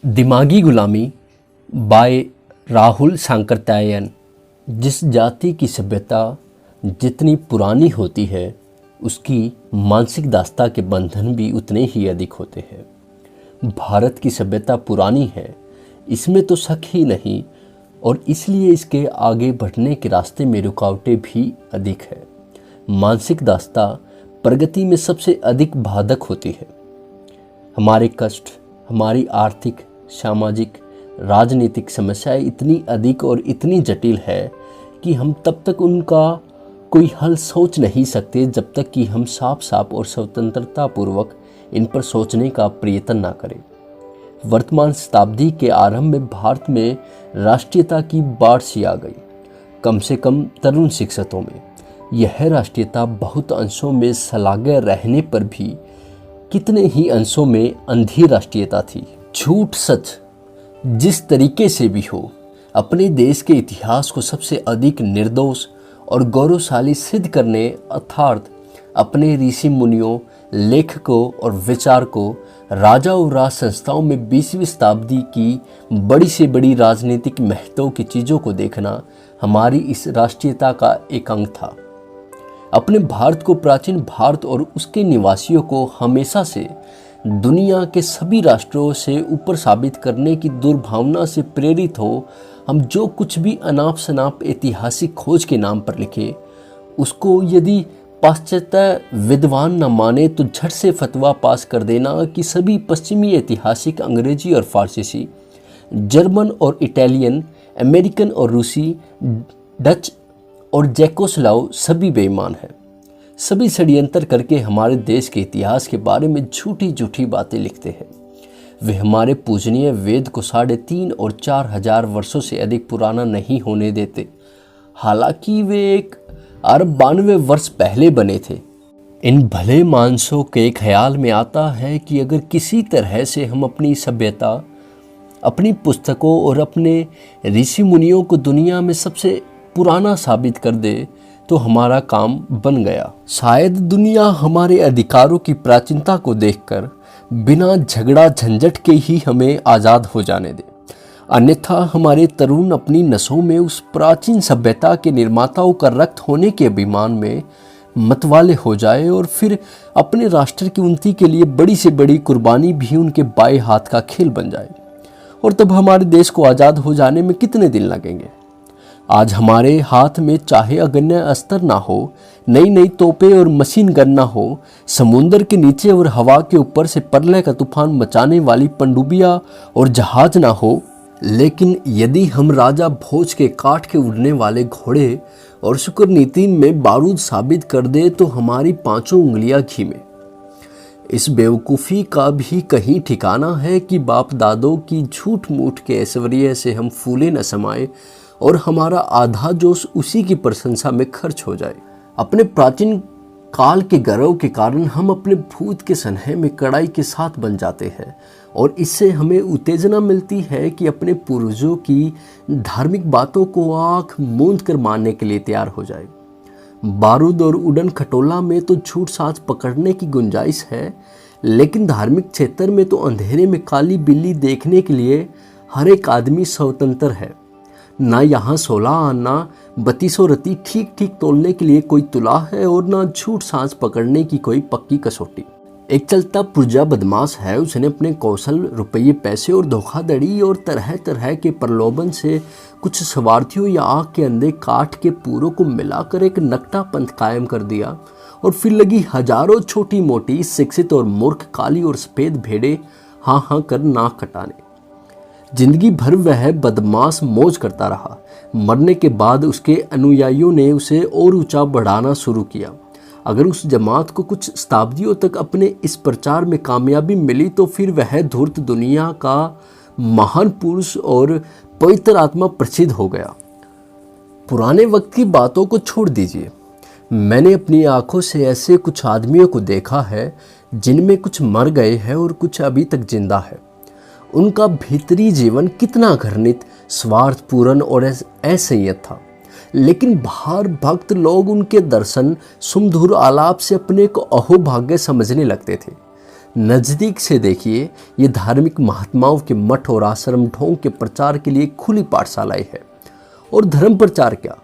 दिमागी गुलामी बाय राहुल सांकृत्यायन। जिस जाति की सभ्यता जितनी पुरानी होती है उसकी मानसिक दास्ता के बंधन भी उतने ही अधिक होते हैं। भारत की सभ्यता पुरानी है, इसमें तो शक ही नहीं, और इसलिए इसके आगे बढ़ने के रास्ते में रुकावटें भी अधिक है। मानसिक दास्ता प्रगति में सबसे अधिक बाधक होती है। हमारे कष्ट, हमारी आर्थिक, सामाजिक, राजनीतिक समस्याएं इतनी अधिक और इतनी जटिल है कि हम तब तक उनका कोई हल सोच नहीं सकते जब तक कि हम साफ साफ और स्वतंत्रता पूर्वक इन पर सोचने का प्रयत्न ना करें। वर्तमान शताब्दी के आरंभ में भारत में राष्ट्रीयता की बाढ़ सी आ गई। कम से कम तरुण शिक्षकों में यह राष्ट्रीयता बहुत अंशों में सलागे रहने पर भी कितने ही अंशों में अंधी राष्ट्रीयता थी। झूठ सच जिस तरीके से भी हो, अपने देश के इतिहास को सबसे अधिक निर्दोष और गौरवशाली सिद्ध करने अर्थात अपने ऋषि मुनियों, लेखकों और विचारकों, राजा और राज संस्थाओं में 20वीं शताब्दी की बड़ी से बड़ी राजनीतिक महत्व की चीज़ों को देखना हमारी इस राष्ट्रीयता का एक अंग था। अपने भारत को, प्राचीन भारत और उसके निवासियों को हमेशा से दुनिया के सभी राष्ट्रों से ऊपर साबित करने की दुर्भावना से प्रेरित हो हम जो कुछ भी अनाप शनाप ऐतिहासिक खोज के नाम पर लिखे, उसको यदि पाश्चात्य विद्वान न माने तो झट से फतवा पास कर देना कि सभी पश्चिमी ऐतिहासिक अंग्रेजी और फारसी, जर्मन और इटालियन, अमेरिकन और रूसी, डच और जैकोस्लाव सभी बेईमान हैं। सभी षड्यंत्र करके हमारे देश के इतिहास के बारे में झूठी झूठी बातें लिखते हैं। वे हमारे पूजनीय वेद को 3.5 और 4,000 वर्षों से अधिक पुराना नहीं होने देते, हालांकि वे 192 वर्ष पहले बने थे। इन भले मानसों के ख्याल में आता है कि अगर किसी तरह से हम अपनी सभ्यता, अपनी पुस्तकों और अपने ऋषि मुनियों को दुनिया में सबसे पुराना साबित कर दे तो हमारा काम बन गया। शायद दुनिया हमारे अधिकारों की प्राचीनता को देखकर बिना झगड़ा झंझट के ही हमें आज़ाद हो जाने दे, अन्यथा हमारे तरुण अपनी नसों में उस प्राचीन सभ्यता के निर्माताओं का रक्त होने के अभिमान में मतवाले हो जाए और फिर अपने राष्ट्र की उन्नति के लिए बड़ी से बड़ी कुर्बानी भी उनके बाएं हाथ का खेल बन जाए। और तब हमारे देश को आज़ाद हो जाने में कितने दिन लगेंगे। आज हमारे हाथ में चाहे अगण्य अस्त्र ना हो, नई नई तोपें और मशीन गन ना हो, समुद्र के नीचे और हवा के ऊपर से प्रलय का तूफान मचाने वाली पनडुब्बियां और जहाज ना हो, लेकिन यदि हम राजा भोज के काट के उड़ने वाले घोड़े और शुक्र नीति में बारूद साबित कर दे तो हमारी 5 उंगलियां घी में। इस बेवकूफ़ी का भी कहीं ठिकाना है कि बाप दादों की झूठ मूठ के ऐश्वर्य से हम फूले न समाए और हमारा आधा जोश उसी की प्रशंसा में खर्च हो जाए। अपने प्राचीन काल के गौरव के कारण हम अपने भूत के सनहे में कड़ाई के साथ बन जाते हैं और इससे हमें उत्तेजना मिलती है कि अपने पूर्वजों की धार्मिक बातों को आँख मूंद कर मानने के लिए तैयार हो जाए। बारूद और उड़न खटोला में तो झूठ साच पकड़ने की गुंजाइश है, लेकिन धार्मिक क्षेत्र में तो अंधेरे में काली बिल्ली देखने के लिए हर एक आदमी स्वतंत्र है। ना यहाँ 16 आना 32 रति ठीक ठीक तोलने के लिए कोई तुला है और ना झूठ सांस पकड़ने की कोई पक्की कसौटी। एक चलता पुर्जा बदमाश है, उसने अपने कौशल, रुपये, पैसे और धोखाधड़ी और तरह तरह के प्रलोभन से कुछ स्वार्थियों या आँख के अंधे काट के पूरों को मिलाकर एक नकटा पंथ कायम कर दिया और फिर लगी हजारों छोटी मोटी शिक्षित और मूर्ख काली और सफ़ेद भेड़े हाँ हाँ कर नाक कटाने। जिंदगी भर वह बदमाश मौज करता रहा। मरने के बाद उसके अनुयायियों ने उसे और ऊंचा बढ़ाना शुरू किया। अगर उस जमात को कुछ शताब्दियों तक अपने इस प्रचार में कामयाबी मिली तो फिर वह धूर्त दुनिया का महान पुरुष और पवित्र आत्मा प्रसिद्ध हो गया। पुराने वक्त की बातों को छोड़ दीजिए, मैंने अपनी आंखों से ऐसे कुछ आदमियों को देखा है जिनमें कुछ मर गए हैं और कुछ अभी तक जिंदा है। उनका भीतरी जीवन कितना घृणित, स्वार्थपूर्ण और असंयत था, लेकिन बाहर भक्त लोग उनके दर्शन, सुमधुर आलाप से अपने को अहोभाग्य समझने लगते थे। नज़दीक से देखिए, ये धार्मिक महात्माओं के मठ और आश्रम ढोंग के प्रचार के लिए खुली पाठशालाएं है। और धर्म प्रचार क्या,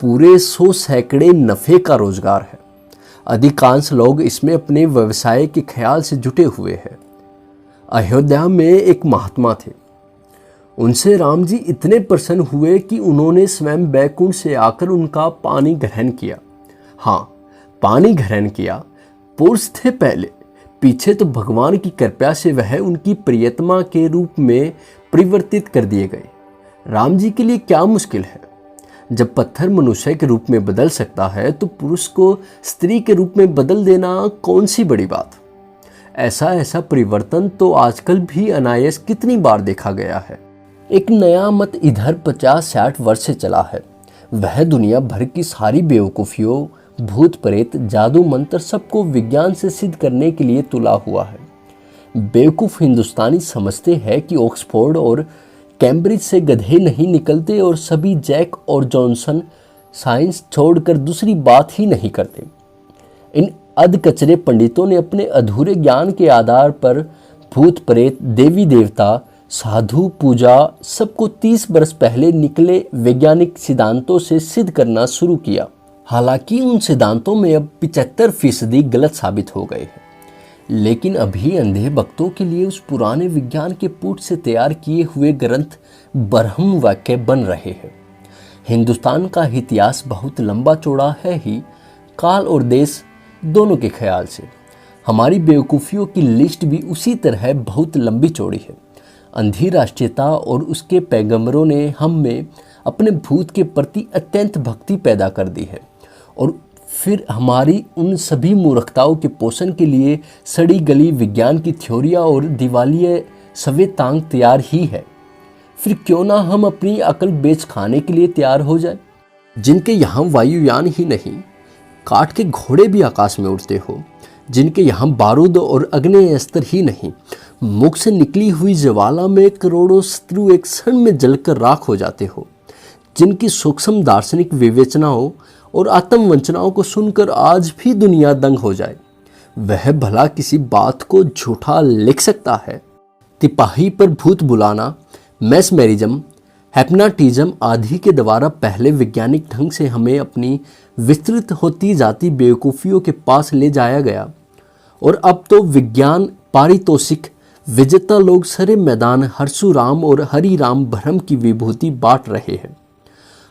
पूरे 100 सैकड़े नफ़े का रोजगार है। अधिकांश लोग इसमें अपने व्यवसाय के ख्याल से जुटे हुए हैं। अयोध्या में एक महात्मा थे, उनसे राम जी इतने प्रसन्न हुए कि उन्होंने स्वयं बैकुंठ से आकर उनका पानी ग्रहण किया। हाँ, पानी ग्रहण किया। पुरुष थे पहले, पीछे तो भगवान की कृपा से वह उनकी प्रियतमा के रूप में परिवर्तित कर दिए गए। राम जी के लिए क्या मुश्किल है? जब पत्थर मनुष्य के रूप में बदल सकता है तो पुरुष को स्त्री के रूप में बदल देना कौन सी बड़ी बात। ऐसा परिवर्तन तो आजकल भी अनायास कितनी बार देखा गया है। एक नया मत इधर 50-60 वर्ष से चला है। वह दुनिया भर की सारी बेवकूफ़ियों, भूत प्रेत, जादू मंत्र सबको विज्ञान से सिद्ध करने के लिए तुला हुआ है। बेवकूफ़ हिंदुस्तानी समझते हैं कि ऑक्सफोर्ड और कैम्ब्रिज से गधे नहीं निकलते और सभी जैक और जॉनसन साइंस छोड़कर दूसरी बात ही नहीं करते। इन अधकचरे पंडितों ने अपने अधूरे ज्ञान के आधार पर भूत प्रेत, देवी देवता, साधु पूजा सबको 30 बरस पहले निकले वैज्ञानिक सिद्धांतों से सिद्ध करना शुरू किया। हालांकि उन सिद्धांतों में अब 75% गलत साबित हो गए हैं, लेकिन अभी अंधे भक्तों के लिए उस पुराने विज्ञान के पुट से तैयार किए हुए ग्रंथ ब्रह्म वाक्य बन रहे हैं। हिंदुस्तान का इतिहास बहुत लंबा चौड़ा है ही, काल और देश दोनों के ख्याल से। हमारी बेवकूफ़ियों की लिस्ट भी उसी तरह बहुत लंबी चौड़ी है। अंधी राष्ट्रीयता और उसके पैगंबरों ने हम में अपने भूत के प्रति अत्यंत भक्ति पैदा कर दी है, और फिर हमारी उन सभी मूर्खताओं के पोषण के लिए सड़ी गली विज्ञान की थ्योरियाँ और दिवालिये सवे तांग तैयार ही है। फिर क्यों ना हम अपनी अकल बेच खाने के लिए तैयार हो जाए। जिनके यहाँ वायुयान ही नहीं, काठ के घोड़े भी आकाश में उड़ते हो, जिनके यहाँ बारूद और अग्नेय अस्त्र ही नहीं, मुख से निकली हुई ज्वाला में करोड़ों शत्रु एक क्षण में जलकर राख हो जाते हो, जिनकी सूक्ष्म दार्शनिक विवेचनाओं और आत्मवंचनाओं को सुनकर आज भी दुनिया दंग हो जाए, वह भला किसी बात को झूठा लिख सकता है? तिपाही पर भूत बुलाना, मैस्मेरिज्म, हैप्नाटिज्म आदि के द्वारा पहले वैज्ञानिक ढंग से हमें अपनी विस्तृत होती जाती बेवकूफ़ियों के पास ले जाया गया, और अब तो विज्ञान पारितोषिक विजेता लोग सरे मैदान हरसुराम और हरिराम भ्रम की विभूति बांट रहे हैं।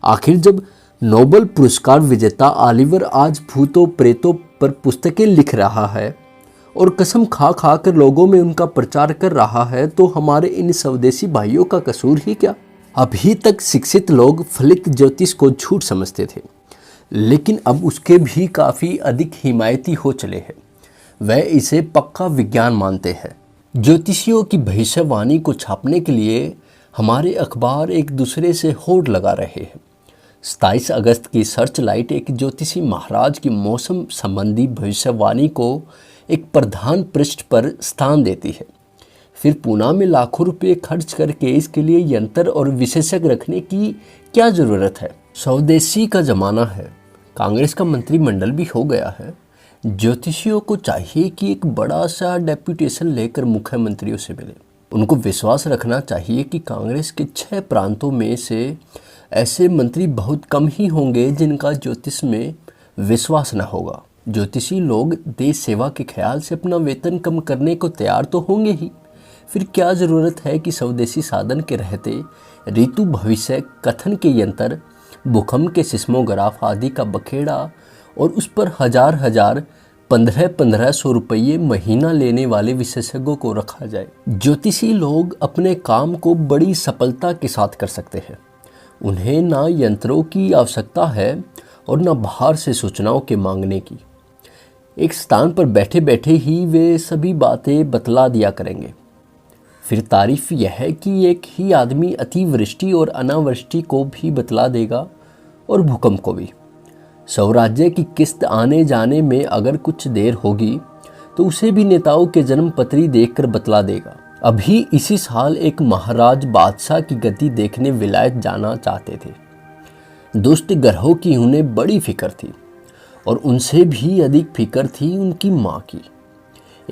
आखिर जब नोबेल पुरस्कार विजेता ऑलिवर आज भूतों प्रेतों पर पुस्तकें लिख रहा है और कसम खा खा कर लोगों में उनका प्रचार कर रहा है, तो हमारे इन स्वदेशी भाइयों का कसूर ही क्या? अभी तक शिक्षित लोग फलित ज्योतिष को झूठ समझते थे, लेकिन अब उसके भी काफ़ी अधिक हिमायती हो चले हैं। वह इसे पक्का विज्ञान मानते हैं। ज्योतिषियों की भविष्यवाणी को छापने के लिए हमारे अखबार एक दूसरे से होड़ लगा रहे हैं। 27 अगस्त की सर्च लाइट एक ज्योतिषी महाराज की मौसम संबंधी भविष्यवाणी को एक प्रधान पृष्ठ पर स्थान देती है। फिर पूना में लाखों रुपए खर्च करके इसके लिए यंत्र और विशेषज्ञ रखने की क्या ज़रूरत है? स्वदेशी का ज़माना है, कांग्रेस का मंत्रिमंडल भी हो गया है। ज्योतिषियों को चाहिए कि एक बड़ा सा डेप्यूटेशन लेकर मुख्यमंत्रियों से मिले। उनको विश्वास रखना चाहिए कि कांग्रेस के 6 प्रांतों में से ऐसे मंत्री बहुत कम ही होंगे जिनका ज्योतिष में विश्वास न होगा। ज्योतिषी लोग देश सेवा के ख्याल से अपना वेतन कम करने को तैयार तो होंगे ही। फिर क्या ज़रूरत है कि स्वदेशी साधन के रहते ऋतु भविष्य कथन के यंत्र, भूकंप के सिस्मोग्राफ आदि का बखेड़ा और उस पर हजार 1500 रुपये महीना लेने वाले विशेषज्ञों को रखा जाए। ज्योतिषी लोग अपने काम को बड़ी सफलता के साथ कर सकते हैं। उन्हें ना यंत्रों की आवश्यकता है और ना बाहर से सूचनाओं के मांगने की। एक स्थान पर बैठे बैठे ही वे सभी बातें बतला दिया करेंगे। फिर तारीफ यह है कि एक ही आदमी अतिवृष्टि और अनावृष्टि को भी बतला देगा और भूकंप को भी। स्वराज्य की किस्त आने जाने में अगर कुछ देर होगी तो उसे भी नेताओं के जन्म पत्री देखकर बतला देगा। अभी इसी साल एक महाराज बादशाह की गद्दी देखने विलायत जाना चाहते थे। दुष्ट ग्रहों की उन्हें बड़ी फिक्र थी और उनसे भी अधिक फिक्र थी उनकी माँ की।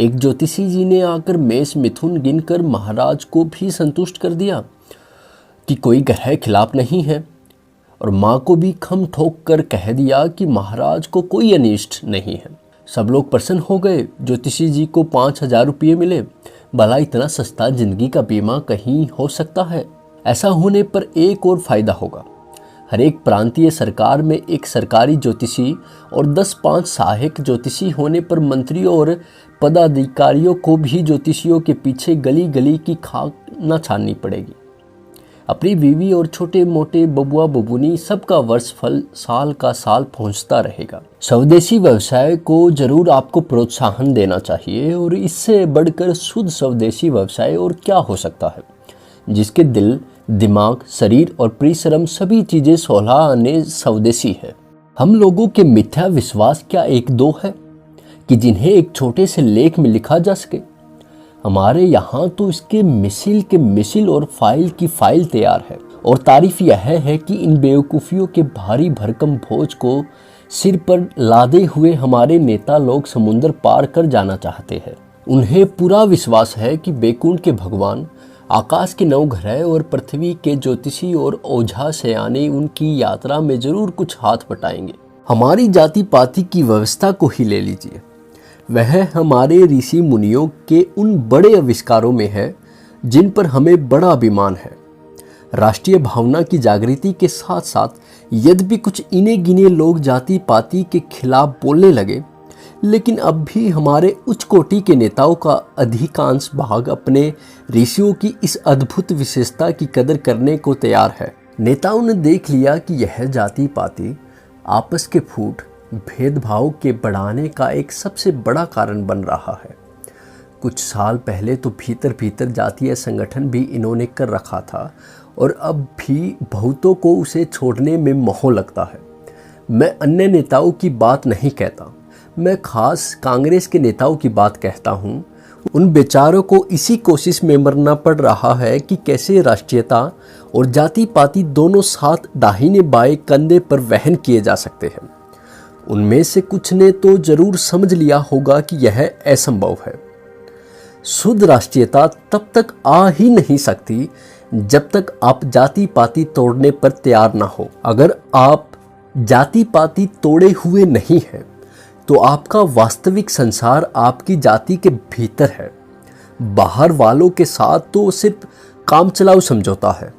एक ज्योतिषी जी ने आकर मेष मिथुन गिनकर महाराज को भी संतुष्ट कर दिया कि कोई ग्रह खिलाफ नहीं है, और माँ को भी खम ठोक कर कह दिया कि महाराज को कोई अनिष्ट नहीं है। सब लोग प्रसन्न हो गए। ज्योतिषी जी को 5,000 रुपये मिले। भला इतना सस्ता जिंदगी का बीमा कहीं हो सकता है? ऐसा होने पर एक और फायदा होगा। हर एक प्रांतीय सरकार में एक सरकारी ज्योतिषी और 10-5 सहायक ज्योतिषी होने पर मंत्रियों और पदाधिकारियों को भी ज्योतिषियों के पीछे गली गली की खाक न छाननी पड़ेगी। अपनी बीवी और छोटे मोटे बबुआ बबुनी सबका वर्ष फल साल का साल पहुंचता रहेगा। स्वदेशी व्यवसाय को जरूर आपको प्रोत्साहन देना चाहिए, और इससे बढ़कर शुद्ध स्वदेशी व्यवसाय और क्या हो सकता है, जिसके दिल, दिमाग, शरीर और परिश्रम सभी चीजें 16 आने स्वदेशी है। हम लोगों के मिथ्या विश्वास क्या एक दो है कि जिन्हें एक छोटे से लेख में लिखा जा सके? हमारे यहाँ तो इसके मिसिल के मिसिल और फाइल की फाइल तैयार है। और तारीफ यह है कि इन बेवकूफ़ियों के भारी भरकम बोझ को सिर पर लादे हुए हमारे नेता लोग समुद्र पार कर जाना चाहते हैं। उन्हें पूरा विश्वास है कि बैकुंठ के भगवान, आकाश के 9 ग्रह और पृथ्वी के ज्योतिषी और ओझा सयाने उनकी यात्रा में जरूर कुछ हाथ बटाएंगे। हमारी जाति पाति की व्यवस्था को ही ले लीजिए। वह हमारे ऋषि मुनियों के उन बड़े आविष्कारों में है जिन पर हमें बड़ा अभिमान है। राष्ट्रीय भावना की जागृति के साथ साथ यद्यपि कुछ इने गिने लोग जाति पाति के खिलाफ बोलने लगे, लेकिन अब भी हमारे उच्च कोटि के नेताओं का अधिकांश भाग अपने ऋषियों की इस अद्भुत विशेषता की कदर करने को तैयार है। नेताओं ने देख लिया कि यह जाति पाति आपस के फूट भेदभाव के बढ़ाने का एक सबसे बड़ा कारण बन रहा है। कुछ साल पहले तो भीतर भीतर जातीय संगठन भी इन्होंने कर रखा था, और अब भी बहुतों को उसे छोड़ने में मोह लगता है। मैं अन्य नेताओं की बात नहीं कहता, मैं खास कांग्रेस के नेताओं की बात कहता हूँ। उन बेचारों को इसी कोशिश में मरना पड़ रहा है कि कैसे राष्ट्रीयता और जाति पाति दोनों साथ दाहिने बाएं कंधे पर वहन किए जा सकते हैं। उनमें से कुछ ने तो जरूर समझ लिया होगा कि यह असंभव है। शुद्ध राष्ट्रीयता तब तक आ ही नहीं सकती जब तक आप जाति पाति तोड़ने पर तैयार ना हो। अगर आप जाति पाति तोड़े हुए नहीं हैं तो आपका वास्तविक संसार आपकी जाति के भीतर है। बाहर वालों के साथ तो सिर्फ काम चलाऊ समझौता है।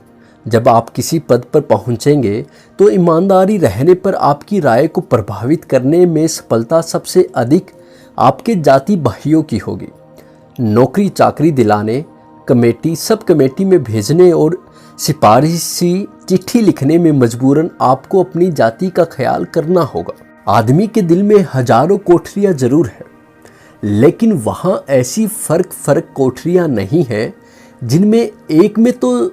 जब आप किसी पद पर पहुंचेंगे तो ईमानदारी रहने पर आपकी राय को प्रभावित करने में सफलता सबसे अधिक आपके जाति भाइयों की होगी। नौकरी चाकरी दिलाने, कमेटी सब कमेटी में भेजने और सिफारिशी चिट्ठी लिखने में मजबूरन आपको अपनी जाति का ख्याल करना होगा। आदमी के दिल में हजारों कोठरियां जरूर है, लेकिन वहां ऐसी फर्क कोठरियां नहीं है जिनमें एक में तो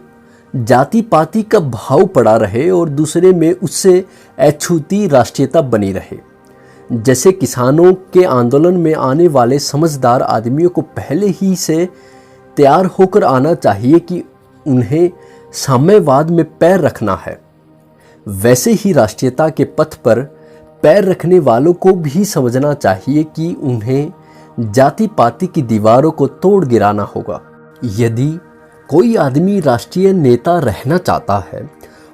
जाति पाति का भाव पड़ा रहे और दूसरे में उससे अछूती राष्ट्रीयता बनी रहे। जैसे किसानों के आंदोलन में आने वाले समझदार आदमियों को पहले ही से तैयार होकर आना चाहिए कि उन्हें साम्यवाद में पैर रखना है, वैसे ही राष्ट्रीयता के पथ पर पैर रखने वालों को भी समझना चाहिए कि उन्हें जाति पाति की दीवारों को तोड़ गिराना होगा। यदि कोई आदमी राष्ट्रीय नेता रहना चाहता है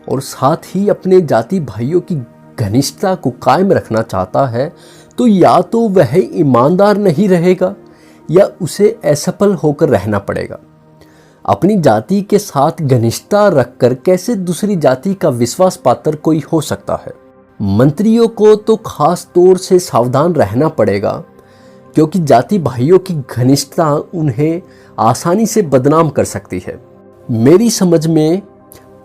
और साथ ही अपने जाति भाइयों की घनिष्ठता को कायम रखना चाहता है, तो या तो वह ईमानदार नहीं रहेगा या उसे असफल होकर रहना पड़ेगा। अपनी जाति के साथ घनिष्ठता रखकर कैसे दूसरी जाति का विश्वास पात्र कोई हो सकता है? मंत्रियों को तो खास तौर से सावधान रहना पड़ेगा, क्योंकि जाति भाइयों की घनिष्ठता उन्हें आसानी से बदनाम कर सकती है। मेरी समझ में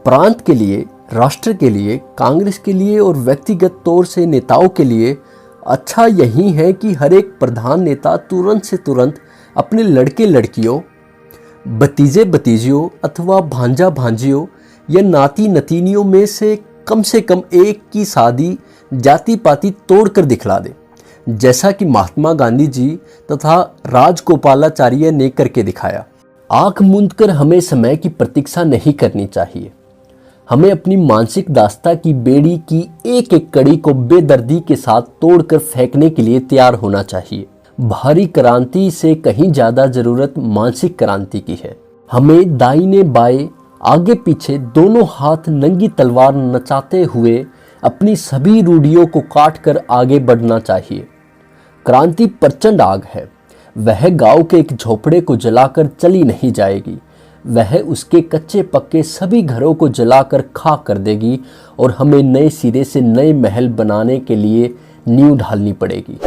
प्रांत के लिए, राष्ट्र के लिए, कांग्रेस के लिए और व्यक्तिगत तौर से नेताओं के लिए अच्छा यही है कि हर एक प्रधान नेता तुरंत से तुरंत अपने लड़के लड़कियों, भतीजे भतीजियों अथवा भांजा भांजियों या नाती नतीनियों में से कम एक की शादी जाति पाति तोड़कर दिखला दे, जैसा कि महात्मा गांधी जी तथा राजगोपालाचार्य ने करके दिखाया। आंख मूंद कर हमें समय की प्रतीक्षा नहीं करनी चाहिए। हमें अपनी मानसिक दास्ता की बेड़ी की एक एक कड़ी को बेदर्दी के साथ तोड़कर फेंकने के लिए तैयार होना चाहिए। भारी क्रांति से कहीं ज़्यादा ज़रूरत मानसिक क्रांति की है। हमें दाहिने बाएं, आगे पीछे दोनों हाथ नंगी तलवार नचाते हुए अपनी सभी रूढ़ियों को काट कर आगे बढ़ना चाहिए। क्रांति प्रचंड आग है, वह गांव के एक झोपड़े को जलाकर चली नहीं जाएगी, वह उसके कच्चे पक्के सभी घरों को जलाकर खाक कर देगी और हमें नए सिरे से नए महल बनाने के लिए नींव ढालनी पड़ेगी।